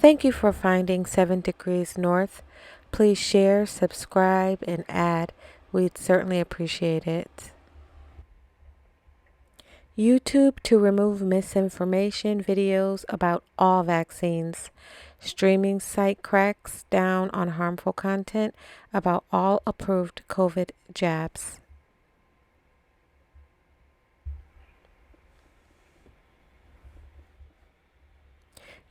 Thank you for finding 7 Degrees North. Please share, subscribe, and add. We'd certainly appreciate it. YouTube to remove misinformation videos about all vaccines. Streaming site cracks down on harmful content about all approved COVID jabs.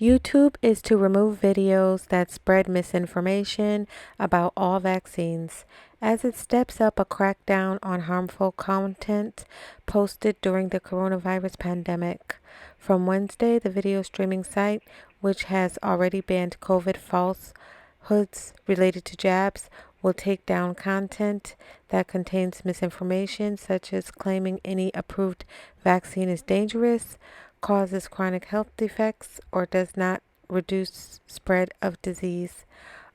YouTube is to remove videos that spread misinformation about all vaccines, as it steps up a crackdown on harmful content posted during the coronavirus pandemic. From Wednesday, the video streaming site, which has already banned COVID falsehoods related to jabs, will take down content that contains misinformation, such as claiming any approved vaccine is dangerous, causes chronic health defects, or does not reduce spread of disease.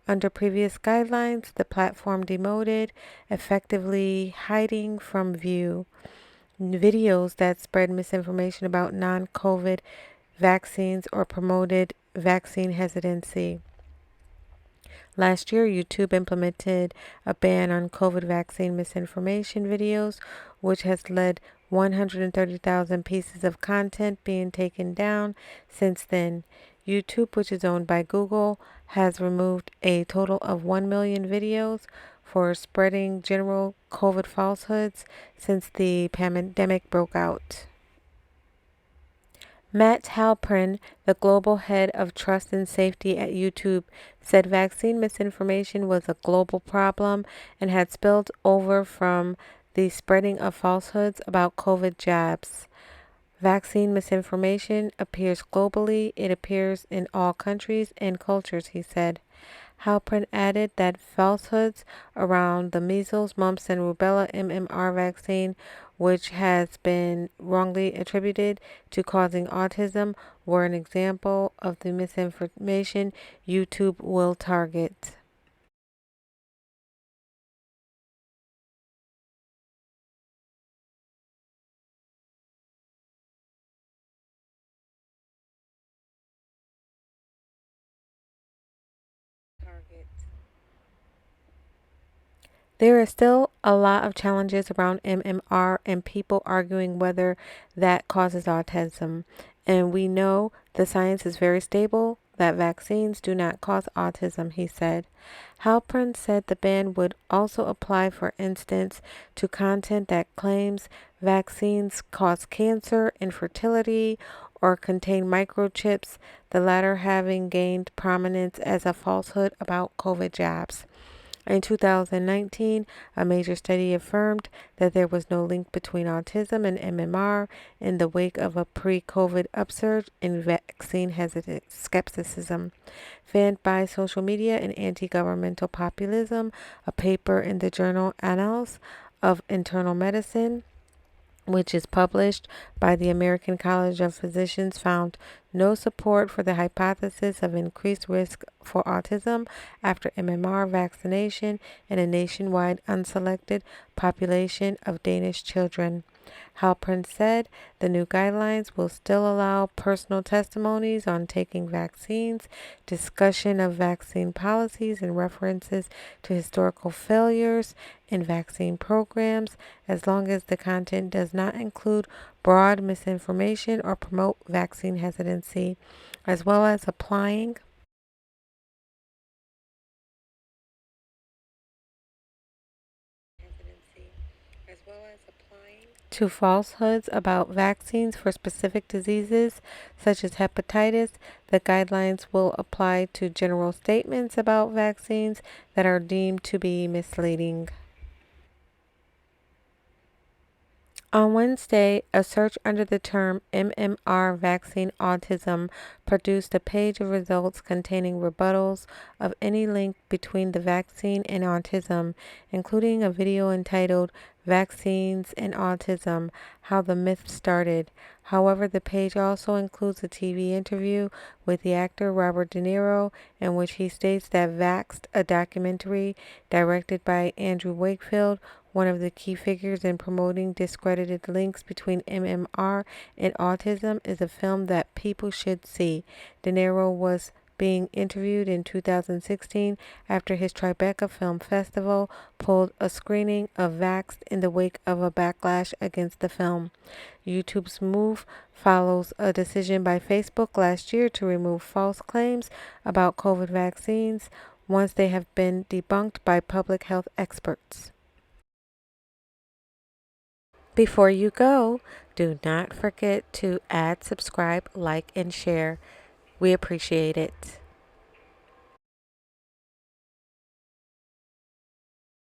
Under previous guidelines, the platform demoted, effectively hiding from view videos that spread misinformation about non-COVID vaccines or promoted vaccine hesitancy. Last year, YouTube implemented a ban on COVID vaccine misinformation videos, which has led 130,000 pieces of content being taken down since then. YouTube, which is owned by Google, has removed a total of 1 million videos for spreading general COVID falsehoods since the pandemic broke out. Matt Halpern, the global head of trust and safety at YouTube, said vaccine misinformation was a global problem and had spilled over from the spreading of falsehoods about COVID jabs. Vaccine misinformation appears globally. It appears in all countries and cultures, he said. Halpern added that falsehoods around the measles, mumps, and rubella MMR vaccine, which has been wrongly attributed to causing autism, were an example of the misinformation YouTube will target. There is still a lot of challenges around MMR and people arguing whether that causes autism. And we know the science is very stable that vaccines do not cause autism, he said. Halpern said the ban would also apply, for instance, to content that claims vaccines cause cancer, infertility, or contain microchips, the latter having gained prominence as a falsehood about COVID jabs. In 2019, a major study affirmed that there was no link between autism and MMR in the wake of a pre-COVID upsurge in vaccine skepticism. Fanned by social media and anti-governmental populism, a paper in the journal Annals of Internal Medicine, which is published by the American College of Physicians, found no support for the hypothesis of increased risk for autism after MMR vaccination in a nationwide unselected population of Danish children. Halpern said the new guidelines will still allow personal testimonies on taking vaccines, discussion of vaccine policies, and references to historical failures in vaccine programs, as long as the content does not include broad misinformation or promote vaccine hesitancy, as well as applying to falsehoods about vaccines for specific diseases such as hepatitis. The guidelines will apply to general statements about vaccines that are deemed to be misleading. On Wednesday, a search under the term MMR vaccine autism produced a page of results containing rebuttals of any link between the vaccine and autism, including a video entitled Vaccines and Autism: How the Myth Started. However, the page also includes a TV interview with the actor Robert De Niro, in which he states that Vaxxed, a documentary directed by Andrew Wakefield, one of the key figures in promoting discredited links between MMR and autism, is a film that people should see. De Niro was being interviewed in 2016 after his Tribeca Film Festival pulled a screening of Vaxxed in the wake of a backlash against the film. YouTube's move follows a decision by Facebook last year to remove false claims about COVID vaccines once they have been debunked by public health experts. Before you go, do not forget to add, subscribe, like, and share. We appreciate it.